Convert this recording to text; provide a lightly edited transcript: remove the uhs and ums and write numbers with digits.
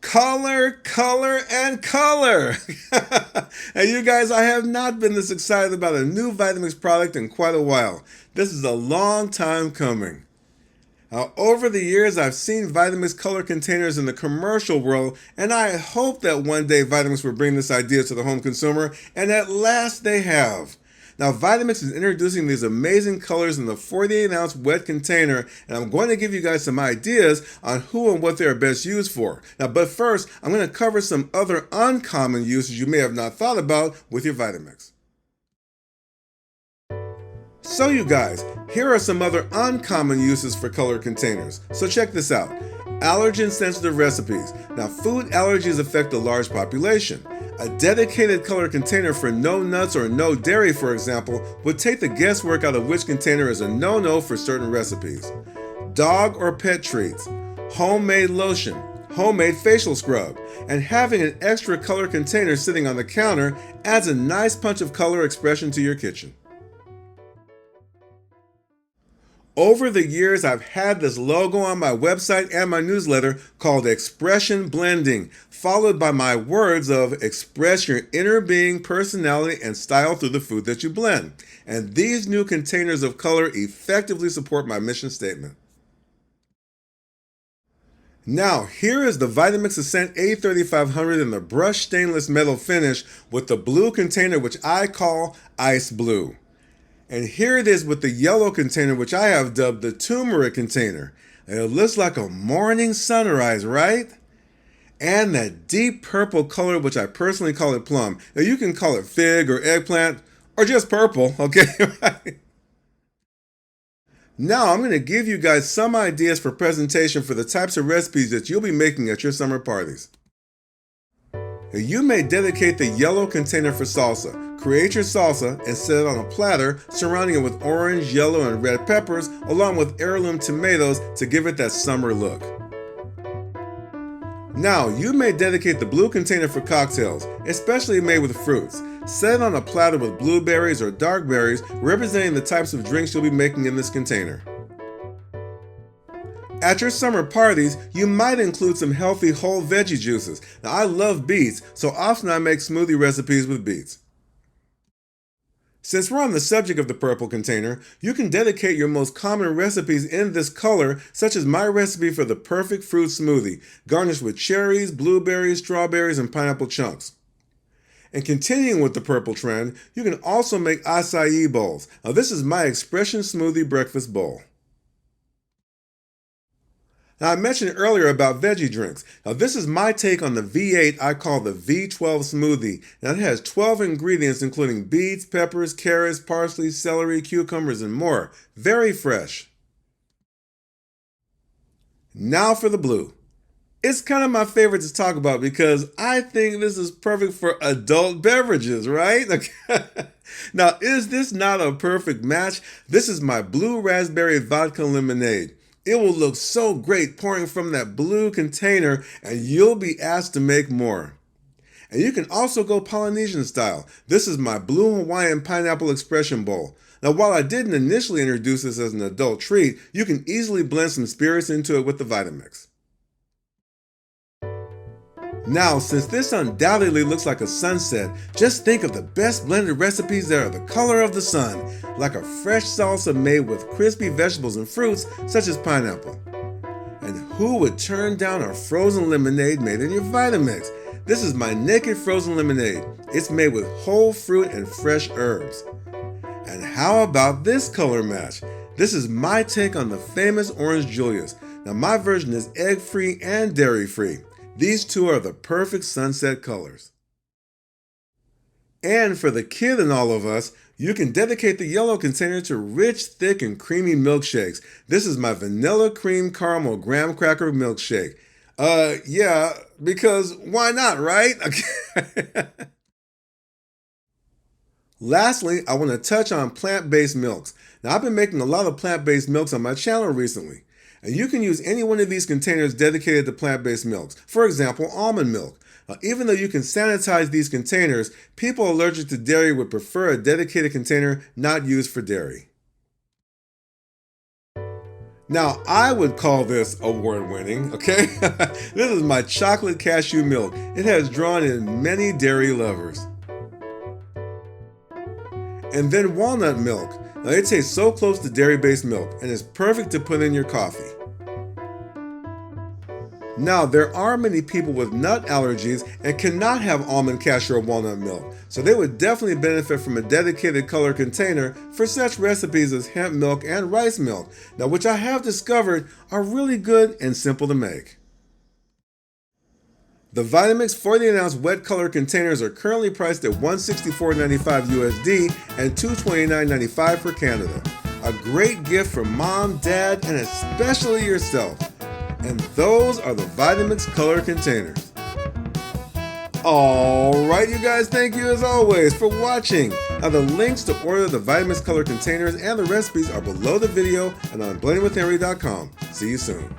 Color, color, and color. And you guys, I have not been this excited about a new Vitamix product in quite a while. This is a long time coming. Now, over the years, I've seen Vitamix color containers in the commercial world, and I hope that one day Vitamix will bring this idea to the home consumer, and at last they have. Now, Vitamix is introducing these amazing colors in the 48-ounce wet container, and I'm going to give you guys some ideas on who and what they are best used for. Now, but first, I'm going to cover some other uncommon uses you may have not thought about with your Vitamix. So you guys, here are some other uncommon uses for color containers. So check this out. Allergen-sensitive recipes. Now, food allergies affect a large population. A dedicated color container for no nuts or no dairy, for example, would take the guesswork out of which container is a no-no for certain recipes. Dog or pet treats, homemade lotion, homemade facial scrub, and having an extra color container sitting on the counter adds a nice punch of color expression to your kitchen. Over the years, I've had this logo on my website and my newsletter called Expression Blending, followed by my words of express your inner being, personality, and style through the food that you blend. And these new containers of color effectively support my mission statement. Now, here is the Vitamix Ascent A3500 in the brushed stainless metal finish with the blue container, which I call Ice Blue. And here it is with the yellow container, which I have dubbed the turmeric container. And it looks like a morning sunrise, right? And that deep purple color, which I personally call it plum. Now you can call it fig or eggplant or just purple, okay? Now I'm going to give you guys some ideas for presentation for the types of recipes that you'll be making at your summer parties. You may dedicate the yellow container for salsa. Create your salsa and set it on a platter, surrounding it with orange, yellow, and red peppers, along with heirloom tomatoes to give it that summer look. Now, you may dedicate the blue container for cocktails, especially made with fruits. Set it on a platter with blueberries or dark berries, representing the types of drinks you'll be making in this container. At your summer parties, you might include some healthy whole veggie juices. Now, I love beets, so often I make smoothie recipes with beets. Since we're on the subject of the purple container, you can dedicate your most common recipes in this color, such as my recipe for the perfect fruit smoothie, garnished with cherries, blueberries, strawberries, and pineapple chunks. And continuing with the purple trend, you can also make acai bowls. Now, this is my expression smoothie breakfast bowl. Now, I mentioned earlier about veggie drinks. Now, this is my take on the V8 I call the V12 smoothie. Now, it has 12 ingredients including beets, peppers, carrots, parsley, celery, cucumbers, and more. Very fresh. Now for the blue. It's kind of my favorite to talk about because I think this is perfect for adult beverages, right? Now, is this not a perfect match? This is my blue raspberry vodka lemonade. It will look so great pouring from that blue container, and you'll be asked to make more. And you can also go Polynesian style. This is my blue Hawaiian pineapple expression bowl. Now, while I didn't initially introduce this as an adult treat, you can easily blend some spirits into it with the Vitamix. Now, since this undoubtedly looks like a sunset, just think of the best blended recipes that are the color of the sun, like a fresh salsa made with crispy vegetables and fruits such as pineapple. And who would turn down a frozen lemonade made in your Vitamix? This is my naked frozen lemonade. It's made with whole fruit and fresh herbs. And how about this color match? This is my take on the famous Orange Julius. Now, my version is egg-free and dairy-free. These two are the perfect sunset colors. And for the kid in all of us, you can dedicate the yellow container to rich, thick, and creamy milkshakes. This is my vanilla cream caramel graham cracker milkshake. Yeah, because why not, right? Lastly, I want to touch on plant-based milks. Now, I've been making a lot of plant-based milks on my channel recently. And you can use any one of these containers dedicated to plant-based milks. For example, almond milk. Now, even though you can sanitize these containers, people allergic to dairy would prefer a dedicated container not used for dairy. Now, I would call this award-winning, okay? This is my chocolate cashew milk. It has drawn in many dairy lovers. And then walnut milk. Now, it tastes so close to dairy-based milk and is perfect to put in your coffee. Now, there are many people with nut allergies and cannot have almond, cashew, or walnut milk, so they would definitely benefit from a dedicated color container for such recipes as hemp milk and rice milk, now which I have discovered are really good and simple to make. The Vitamix 48oz wet color containers are currently priced at $164.95 USD and $229.95 for Canada. A great gift for mom, dad, and especially yourself. And those are the Vitamix color containers. Alright you guys, thank you as always for watching. Now the links to order the Vitamix color containers and the recipes are below the video and on blendingwithhenry.com. See you soon.